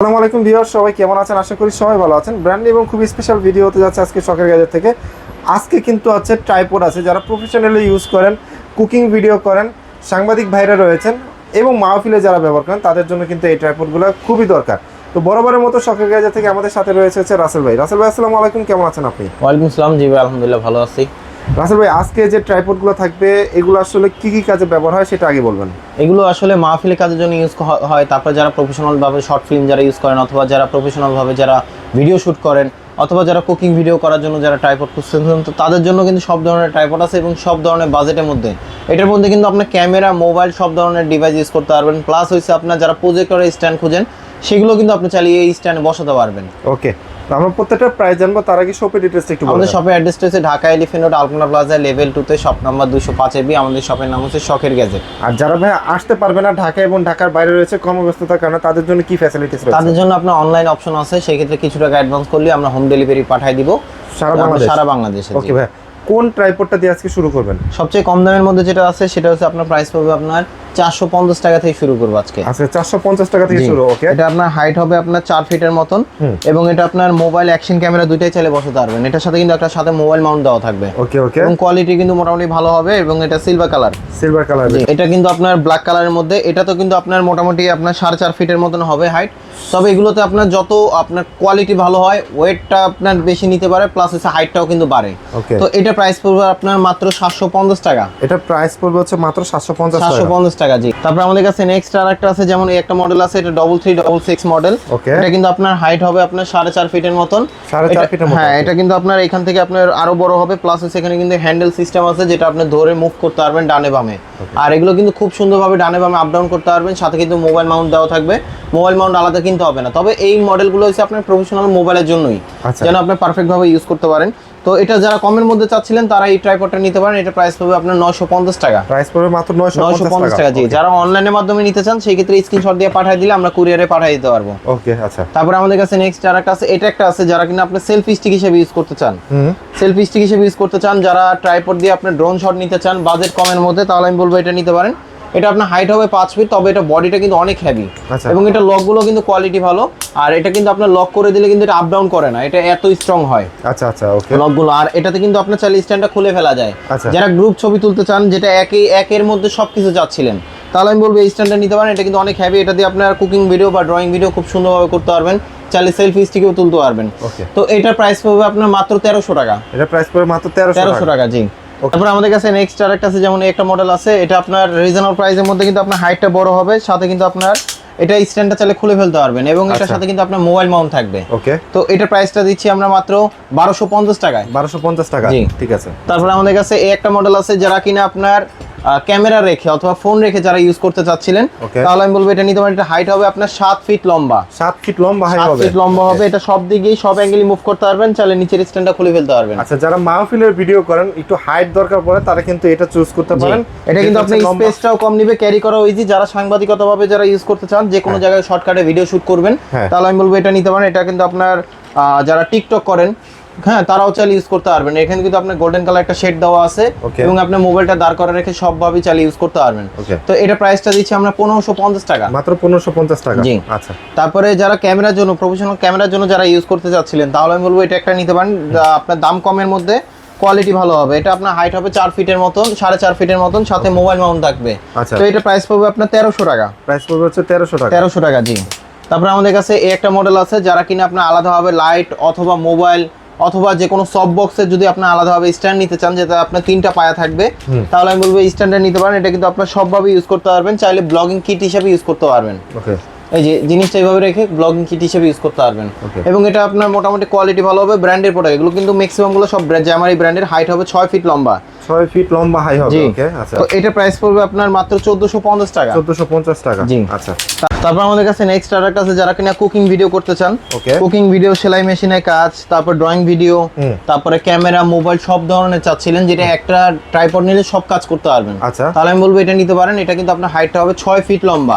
আসসালামু আলাইকুম ভিউয়ার, সবাই কেমন আছেন? আশা করি সবাই ভালো আছেন। ব্র্যান্ড নিউ এবং খুবই স্পেশাল ভিডিও হতে যাচ্ছে আজকে শখের গ্যাজেট থেকে। আজকে কিন্তু আছে ট্রাইপড আছে, যারা প্রফেশনালি ইউজ করেন, কুকিং ভিডিও করেন, সাংবাদিক ভাইরা রয়েছেন এবং মাহফিলে যারা ব্যবহার করেন তাদের জন্য কিন্তু এই ট্রাইপডগুলো খুবই দরকার। তো বরাবরের মতো শখের গ্যাজেট থেকে আমাদের সাথে রয়েছে রাসেল ভাই। রাসেল ভাই, আসসালামু আলাইকুম, কেমন আছেন আপনি? ওয়ালাইকুম আসসালাম। জি ভাই, আলহামদুলিল্লাহ ভালো আছি। রাসেল ভাই, আজকে যে ট্রাইপডগুলো থাকবে এগুলো আসলে কি কি কাজে ব্যবহার হয় সেটা আগে বলবেন। এগুলো আসলে মাহফিলের কাজের জন্য ইউজ হয়। তারপর যারা প্রফেশনাল ভাবে শর্ট ফিল্ম যারা ইউজ করেন, অথবা যারা প্রফেশনাল ভাবে যারা ভিডিও শুট করেন, অথবা যারা কুকিং ভিডিও করার জন্য যারা ট্রাইপড খুঁজছেন, তো তাদের জন্য কিন্তু সব ধরনের ট্রাইপড আছে এবং সব ধরনের বাজেটের মধ্যে। এটার মধ্যে কিন্তু আপনার ক্যামেরা, মোবাইল সব ধরনের ডিভাইস ইউজ করতে পারবেন। প্লাস হচ্ছে আপনার যারা প্রজেক্টরের স্ট্যান্ড খুঁজেন সেগুলো কিন্তু আপনি চালিয়ে এই স্ট্যান্ডে বসাতে পারবেন। ওকে, আমরা প্রত্যেকটা প্রাইস জানবো, তার আগে শপের ডিটেইলস একটু বলুন। আমাদের শপের অ্যাড্রেসটা হচ্ছে ঢাকা এলিফ্যান্ট রোড, আলপনা প্লাজা, লেভেল 2 তে, শপ নাম্বার 205 আমাদের শপের নাম হচ্ছে শখের গ্যাজেট। আর যারা ভাই আসতে পারবে না, ঢাকা এবং ঢাকার বাইরে রয়েছে কর্মব্যস্ততার কারণে, তাদের জন্য কি ফ্যাসিলিটিস রয়েছে? তাদের জন্য আপনার অনলাইন অপশন আছে, সেই ক্ষেত্রে কিছু টাকা অ্যাডভান্স করলে আমরা হোম ডেলিভারি পাঠিয়ে দিব সারা বাংলাদেশে। ওকে ভাই, কোন ট্রাইপডটা দিয়ে আজকে শুরু করবেন? সবচেয়ে কম দামের মধ্যে যেটা আছে সেটা হচ্ছে আপনার প্রাইস পড়বে আপনার 450 টাকা থেকে শুরু করব আজকে। আচ্ছা, 450 টাকা থেকে শুরু। ওকে, এটা আপনার হাইট হবে আপনার 4 ফিটের মতন, এবং এটা আপনার মোবাইল অ্যাকশন ক্যামেরা দুইটাই চাইলে বসাতে পারবেন। এটার সাথে কিন্তু একটা সাথে মোবাইল মাউন্ট দেওয়া থাকবে। ওকে ওকে, এবং কোয়ালিটি কিন্তু মোটামুটি ভালো হবে, এবং এটা সিলভার কালার। এটা কিন্তু আপনার ব্ল্যাক কালারের মধ্যে। এটা তো কিন্তু আপনার মোটামুটি আপনার 4.5 ফিটের মতন হবে হাইট। তবে এগুলোতে আপনার যত আপনার কোয়ালিটি ভালো হয়, ওয়েটটা আপনার বেশি নিতে পারে, প্লাস হচ্ছে হাইটটাও কিন্তু বাড়ে। ওকে, তো এটা প্রাইস পড়বে আপনার মাত্র 750 টাকা। এটা প্রাইস পড়বে হচ্ছে মাত্র 750 টাকা। জি, তারপর আমাদের কাছে নেক্সট আরেকটা আছে, যেমন এই একটা মডেল আছে, এটা 3366 মডেল। এটা কিন্তু আপনার হাইট হবে আপনার 4.5 ফিটের মতন। 4.5 ফিটের মতন। হ্যাঁ, এটা কিন্তু আপনার এখান থেকে আপনার আরো বড় হবে, প্লাস এখানে কিন্তু হ্যান্ডেল সিস্টেম আছে, যেটা আপনি ধরে মুভ করতে পারবেন ডানে বামে। আর এগুলো কিন্তু খুব সুন্দরভাবে ডানে বামে আপ ডাউন করতে পারবেন। সাথে কিন্তু মোবাইল মাউন্ট দেওয়া থাকবে, মোবাইল মাউন্ট আলাদা কিনতে হবে না। তবে এই মডেলগুলো হচ্ছে আপনার প্রফেশনাল মোবাইলের জন্যই, যেন আপনি পারফেক্ট ভাবে ইউজ করতে পারেন। তো এটা যারা কমের মধ্যে চাচ্ছিলেন তারা এই ট্রাইপডটা নিতে পারেন। এটা প্রাইস পড়বে আপনার 950 টাকা। প্রাইস পড়বে মাত্র 950 টাকা। জি, যারা অনলাইনের মাধ্যমে নিতে চান সেই ক্ষেত্রে স্ক্রিনশট দিয়ে পাঠিয়ে দিলে আমরা কুরিয়ারে পাঠিয়ে দিতে পারবো। ওকে, আচ্ছা। তারপর আমাদের কাছে নেক্সট আরেকটা আছে, এটা একটা আছে যারা কিনা আপনি সেলফি স্টিক হিসেবে ইউজ করতে চান। সেলফি স্টিক হিসেবে ইউজ করতে চান, যারা ট্রাইপড দিয়ে আপনি ড্রোন শট নিতে চান বাজেট কমের মধ্যে, তাহলে আমি বলবো এটা নিতে পারেন। এটা আপনার হাইট হবে 5 ফিট, তবে এটা বডিটা কিন্তু অনেক হেভি, এবং এটা লকগুলো কিন্তু কোয়ালিটি ভালো। আর এটা কিন্তু আপনার লক করে দিলে কিন্তু এটা আপ ডাউন করে না, এটা এত স্ট্রং হয়। আচ্ছা আচ্ছা, ওকে, লকগুলো। আর এটাতে কিন্তু আপনার চাইলে স্ট্যান্ডটা খুলে ফেলা যায়। যারা গ্রুপ ছবি তুলতে চান, যেটা একের মধ্যে সবকিছু চাচ্ছিলেন, তাহলে আমি বলবো এই স্ট্যান্ডটা নিতে পারেন। এটা কিন্তু অনেক হেভি, এটা দিয়ে আপনার কুকিং ভিডিও বা ড্রয়িং ভিডিও খুব সুন্দরভাবে করতে পারবেন, চাইলে সেলফি স্টিকেও তুলতে পারবেন। তো এটার প্রাইস পড়বে আপনার মাত্র 1300 টাকা। এটা প্রাইস পড়বে মাত্র 1300 টাকা। জি, তারপর আমাদের কাছে নেক্সট আরেকটা আছে, যেমন একটা মডেল আছে, এটা আপনার রিজনেবল প্রাইসের মধ্যে কিন্তু আপনার হাইটটা বড় হবে, সাথে কিন্তু আপনার এটা স্ট্যান্ডটা চাইলে খুলে ফেলতে পারবেন, এবং এটার সাথে কিন্তু আপনার মোবাইল মাউন্ট থাকবে। ওকে, তো এটার প্রাইসটা দিচ্ছি আমরা মাত্র 1250 টাকায়। 1250 টাকা, ঠিক আছে। তারপর আমাদের কাছে এই একটা মডেল আছে, যারা কিনা আপনার ক্যামেরা রেখে অথবা ফোন রেখে যারা ইউজ করতে চাচ্ছিলেন, তাহলে আমি বলবো এটা নিতে পারেন। এটা হাইট হবে আপনার 7 ফিট লম্বা। 7 ফিট লম্বা হাই হবে, 7 ফিট লম্বা হবে। এটা সব দিকেই সব অ্যাঙ্গেলই মুভ করতে পারবেন, চাইলে নিচের স্ট্যান্ডটা খুলে ফেলতে পারবেন। আচ্ছা, যারা মাহফিলের ভিডিও করেন, একটু হাইট দরকার পড়ে, তারা কিন্তু এটা চুজ করতে পারেন। এটা কিন্তু আপনি স্পেসটাও কম নিবে, ক্যারি করা ইজি। যারা সাংবাদিকতা ভাবে যারা ইউজ করতে চান, যে কোনো জায়গায় শর্টকাটে ভিডিও শুট করবেন, তাহলে আমি বলবো এটা নিতে পারেন। এটা কিন্তু আপনার যারা টিকটক করেন, হ্যাঁ, তারাও চাইলে ইউজ করতে পারবেন। এখানে কিন্তু আপনার গোল্ডেন কালার একটা শেড দেওয়া আছে, এবং আপনি মোবাইলটা দাঁড় করে রেখে সবভাবে চাইলে ইউজ করতে পারবেন। তো এটা প্রাইসটা দিচ্ছি আমরা 1550 টাকা, মাত্র 1550 টাকা। জি, আচ্ছা। তারপরে যারা ক্যামেরার জন্য, প্রফেশনাল ক্যামেরার জন্য যারা ইউজ করতে চাচ্ছিলেন, তাহলে আমি বলবো এটা একটা নিতে পারেন। আপনার দাম কমের মধ্যে কোয়ালিটি ভালো হবে। এটা আপনার হাইট হবে 4 ফিটের মতন, 4.5 ফিটের মতন, সাথে মোবাইল মাউন্ট থাকবে। তো এটা প্রাইস পড়বে আপনার 1300 টাকা। প্রাইস পড়বে হচ্ছে 1300 টাকা। 1300 টাকা, জি। তারপরে আমাদের কাছে এই একটা মডেল আছে, যারা কিনা আপনার আলাদাভাবে লাইট অথবা মোবাইল অথবা যে কোনো সফট বক্সের যদি আপনি আলাদাভাবে স্ট্যান্ড নিতে চান, যেটা আপনার 3টা পায়া থাকবে, তাহলে আমি বলবো স্ট্যান্ডটা নিতে পারেন। এটা কিন্তু আপনার সবভাবে ইউজ করতে পারবেন, চাইলে ব্লগিং কিট হিসেবে ইউজ করতে পারবেন। এই যে জিনিসটা এইভাবে রেখে ব্লগিং কিট হিসেবে ইউজ করতে পারবেন। এবং এটা আপনার মোটামুটি কোয়ালিটি ভালো হবে, ব্র্যান্ডের প্রোডাক্ট। এগুলো কিন্তু ম্যাক্সিমাম গুলো সব জ্যামারি ব্র্যান্ডের। হাইট হবে 6 ফিট লম্বা, 6 ফিট লম্বা হাই হবে। ওকে, আচ্ছা। তো এটা প্রাইস পড়বে আপনার মাত্র 1450 টাকা। 1450 টাকা, জি, আচ্ছা। তারপর আমাদের কাছে নেক্সট আরেকটা আছে, যারা কিনা কুকিং ভিডিও করতে চান, কুকিং ভিডিও, সেলাই মেশিনের কাজ, তারপর ড্রয়িং ভিডিও, তারপরে ক্যামেরা, মোবাইল সব ধরনের চাচ্ছিলেন, যেটা একটা ট্রাইপড নিলে সব কাজ করতে পারবেন, তাহলে আমি বলবো এটা নিতে পারেন। এটা কিন্তু আপনার হাইটটা হবে 6 ফিট লম্বা,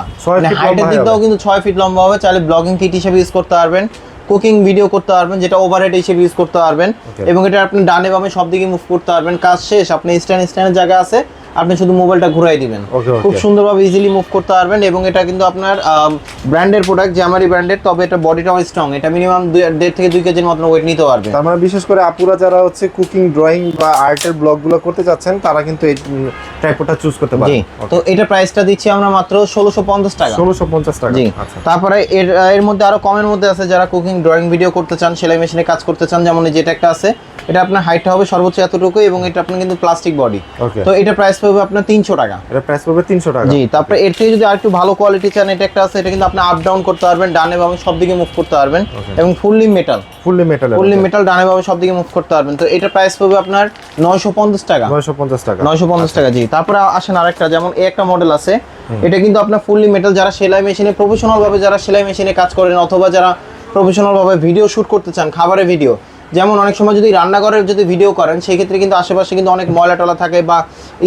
হাইটের দিকটাও কিন্তু 6 ফিট লম্বা হবে, চাইলে ব্লগিং কিট হিসেবে ইউজ করতে পারবেন, কুকিং ভিডিও করতে পারবেন, যেটা ওভারহেড হিসেবে ইউজ করতে পারবেন, এবং এটা আপনি ডানে বামে সব দিকে মুভ করতে পারবেন। কাজ শেষ, আপনি স্ট্যান্ডের জায়গা আছে, আপনি শুধু মোবাইলটা ঘুরাই দিবেন, খুব সুন্দরভাবে ইজিলি মুভ করতে পারবেন। এবং এটা কিন্তু আপনার ব্র্যান্ডের প্রোডাক্ট, জ্যামারি ব্র্যান্ডের, তবে এটা বডিটাও স্ট্রং, এটা মিনিমাম 1.5 থেকে 2 কেজির মতন ওয়েট নিতে পারবে। তার মানে বিশেষ করে আপুরা যারা হচ্ছে কুকিং, ড্রয়িং বা আর্টের ব্লগগুলো করতে যাচ্ছেন তারা কিন্তু এই ট্রাইপডটা চুজ করতে পারেন। তো এটা প্রাইসটা দিচ্ছি আমরা মাত্র 1650 টাকা। 1650 টাকা। আচ্ছা, তারপরে এর মধ্যে আরো কমের মধ্যে আছে যারা কুকিং, ড্রয়িং ভিডিও করতে চান, সেলাই মেশিনে কাজ করতে চান, যেমন যেটা একটা আছে, এটা আপনার হাইটটা হবে সর্বোচ্চ এতটুকু এবং এটা আপনার কিন্তু প্লাস্টিক বডি। তো এটা প্রাইস পড়বে আপনার 300 টাকা। এটা প্রাইস পড়বে 300 টাকা। জি, তারপরে এর থেকে যদি আরেকটু ভালো কোয়ালিটি চান, এটা একটা আছে, এটা কিন্তু আপনি আপ ডাউন করতে পারবেন, ডানে বামে সব দিকে মুভ করতে পারবেন এবং ফুললি মেটাল ডানে বামে সব দিকে মুভ করতে পারবেন। তো এটা প্রাইস পড়বে আপনার 950 টাকা। 950 টাকা। জি, তারপরে আসেন আরেকটা, যেমন এই একটা মডেল আছে, এটা কিন্তু আপনার ফুললি মেটাল, যারা সেলাই মেশিনে প্রফেশনাল ভাবে যারা সেলাই মেশিনে কাজ করেন অথবা যারা প্রফেশনাল ভাবে ভিডিও শুট করতে চান, খাবারের ভিডিও, যেমন অনেক সময় যদি রান্নাঘরের যদি ভিডিও করেন সেই ক্ষেত্রে কিন্তু আশেপাশে কিন্তু অনেক ময়লা টলা থাকে বা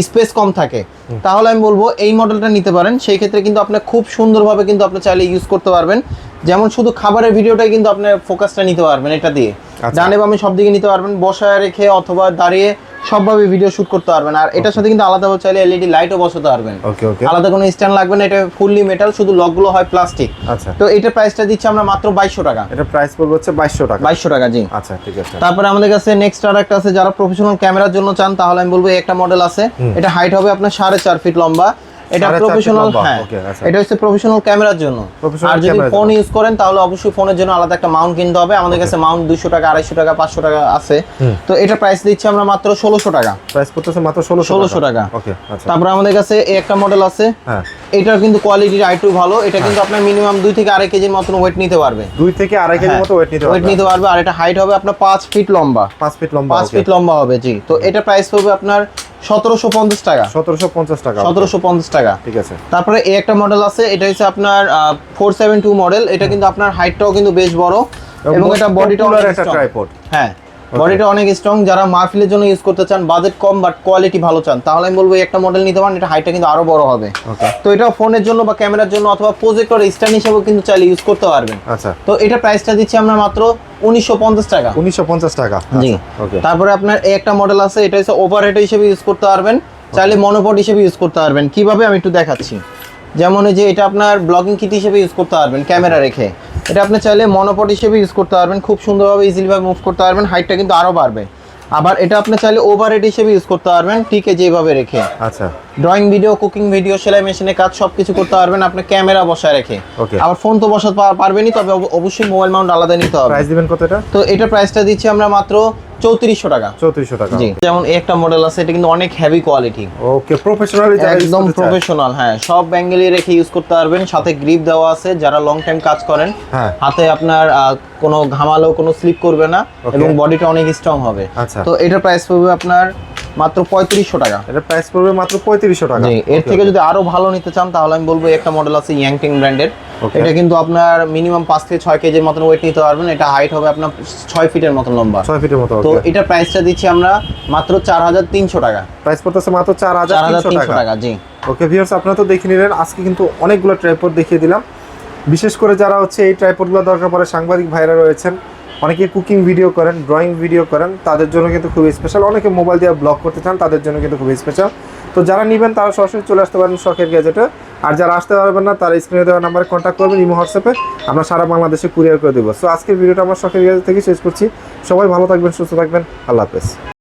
স্পেস কম থাকে, তাহলে আমি বলবো এই মডেলটা নিতে পারেন। সেই ক্ষেত্রে কিন্তু আপনি খুব সুন্দরভাবে কিন্তু আপনি চাইলে ইউজ করতে পারবেন। যেমন শুধু খাবারের ভিডিওটাই কিন্তু আপনি ফোকাসটা নিতে পারবেন এটা দিয়ে, ডানে বামে সব দিকে নিতে পারবেন, বসায় রেখে অথবা দাঁড়িয়ে সবভাবে ভিডিও শুট করতে পারবেন। আর এটার সাথে কিন্তু আলাদাভাবে চাইলে এলইডি লাইটও বসাতে পারবেন। আলাদা কোনো স্ট্যান্ড লাগবে না, এটা ফুললি মেটাল, শুধু লকগুলো হয় প্লাস্টিক। আচ্ছা, তো এটার প্রাইসটা দিচ্ছি আমরা মাত্র 2200 টাকা। এটা প্রাইস পড়বে হচ্ছে 2200 টাকা। 2200 টাকা। জি, আচ্ছা, ঠিক আছে। তারপরে আমাদের কাছে নেক্সট আর একটা আছে, যারা প্রফেশনাল ক্যামেরার জন্য চান তাহলে আমি বলবো একটা মডেল আছে, এটা হাইট হবে আপনার 4.5 ফিট লম্বা। এটা প্রফেশনাল, হ্যাঁ, এটা হচ্ছে প্রফেশনাল ক্যামেরার জন্য। আর যদি ফোন ইউজ করেন তাহলে অবশ্যই ফোনের জন্য আলাদা একটা মাউন্ট কিনতে হবে। আমাদের কাছে মাউন্ট 200 টাকা, 250 টাকা, 500 টাকা আছে। তো এটা প্রাইস দিচ্ছি আমরা মাত্র 1600 টাকা। প্রাইস করতেছে মাত্র 1600 টাকা। ওকে, আচ্ছা। তারপর আমাদের কাছে এই একটা মডেল আছে, হ্যাঁ, এটার কিন্তু কোয়ালিটি আইটু ভালো, এটা কিন্তু আপনার মিনিমাম 2 থেকে 2.5 কেজির মতন ওয়েট নিতে পারবে। 2 থেকে 2.5 কেজির মতো ওয়েট নিতে পারবে। আর এটা হাইট হবে আপনার 5 ফিট লম্বা। 5 ফিট লম্বা হবে। জি, তো এটা প্রাইস হবে আপনার 1750 টাকা। 1750 টাকা। 1750 টাকা। ঠিক আছে। তারপরে এই একটা মডেল আছে, এটা হচ্ছে আপনার 472 মডেল। এটা কিন্তু আপনার হাইটটাও কিন্তু বেশ বড় এবং এটা বডিটাও একটা ট্রাইপড। হ্যাঁ, বডিটা অনেক স্ট্রং। যারা মাহফিলের জন্য ইউজ করতে চান, বাজেট কম বাট কোয়ালিটি ভালো চান, তাহলে আমি বলবো একটা মডেল নিতে পারেন। এটা হাইটটা কিন্তু আরো বড় হবে। তো এটা ফোনের জন্য বা ক্যামেরার জন্য অথবা প্রজেক্টর স্ট্যান্ড হিসেবেও কিন্তু চাইলে ইউজ করতে পারবেন। আচ্ছা, তো এটা প্রাইসটা দিচ্ছি আমরা মাত্র 1950 টাকা। 1950 টাকা। জি, ওকে। তারপরে আপনার এই একটা মডেল আছে, এটা হচ্ছে ওভারহেড হিসেবে ইউজ করতে পারবেন, চাইলে মনোপড হিসেবে ইউজ করতে পারবেন। কিভাবে আমি একটু দেখাচ্ছি। যেমন এই যে এটা আপনার ব্লগিং কিট হিসেবে ইউজ করতে পারবেন ক্যামেরা রেখে, এটা আপনি চাইলে মনোপড হিসেবে ইউজ করতে পারবেন, খুব সুন্দরভাবে ইজিলি ভাবে মুভ করতে পারবেন, হাইটটা কিন্তু আরো বাড়বে। আবার এটা আপনি চাইলে ওভারহেড হিসেবে ইউজ করতে পারবেন, ঠিক আছে, যেভাবে রেখে। আচ্ছা, ড্রয়িং ভিডিও, কুকিং ভিডিও, সেলাই মেশিনে কাজ সবকিছু করতে পারবেন আপনি ক্যামেরা বসায় রেখে। আবার ফোন তো বসাতে পারবেনই, তবে অবশ্যই মোবাইল মাউন্ট আলাদা নিতে হবে। প্রাইস দিবেন কত এটা? তো এটা প্রাইসটা দিচ্ছি আমরা মাত্র 3400 টাকা। 3400 টাকা। জি, যেমন এই একটা মডেল আছে, এটা কিন্তু অনেক হেভি কোয়ালিটি। ওকে, প্রফেশনালি একদম প্রফেশনাল, হ্যাঁ, সব অ্যাঙ্গেলে রেখে ইউজ করতে পারবেন। সাথে গ্রিপ দেওয়া আছে, যারা লং টাইম কাজ করেন হাতে আপনার কোনো ঘামালেও কোনো স্লিপ করবে না এবং বডিটা অনেক স্ট্রং হবে। তো এটার প্রাইস পড়বে আপনার মাত্র 3500 টাকা। এটা প্রাইস পড়বে মাত্র 3500 টাকা। জি, এর থেকে যদি আরো ভালো নিতে চান তাহলে আমি বলবো একটা মডেল আছে ইয়াংটিং ব্র্যান্ডের। এটা কিন্তু আপনার মিনিমাম 5 থেকে 6 কেজির মতন ওয়েট নিতে পারবেন। এটা হাইট হবে আপনার 6 ফিটের মতন লম্বা। 6 ফিটের মতো। তো এটা প্রাইসটা দিচ্ছি আমরা মাত্র 4300 টাকা। প্রাইস পড়তেছে মাত্র 4300 টাকা। জি, ওকে ভিউয়ার্স, আপনারা তো দেখে নিলেন। আজকে কিন্তু অনেকগুলো ট্রাইপড দেখিয়ে দিলাম। বিশেষ করে যারা হচ্ছে এই ট্রাইপডগুলো দরকার পড়ে, সাংবাদিক ভাইরা রয়েছেন, অনেকে কুকিং ভিডিও করেন, ড্রয়িং ভিডিও করেন, তাদের জন্য কিন্তু খুবই স্পেশাল। অনেকে মোবাইল দিয়ে ব্লগ করতে চান, তাদের জন্য কিন্তু খুবই স্পেশাল। তো যারা নেবেন তারা সরাসরি চলে আসতে পারেন শখের গ্যাজেটে। আর যারা আসতে পারবেন না তারা স্ক্রিনে দেওয়া নাম্বারে কন্ট্যাক্ট করবেন, ইমো হোয়াটসঅ্যাপে, আমরা সারা বাংলাদেশে কুরিয়ার করে দেবো। সো আজকের ভিডিওটা আমরা শখের গ্যাজেট থেকে শেষ করছি। সবাই ভালো থাকবেন, সুস্থ থাকবেন, আল্লাহ হাফেজ।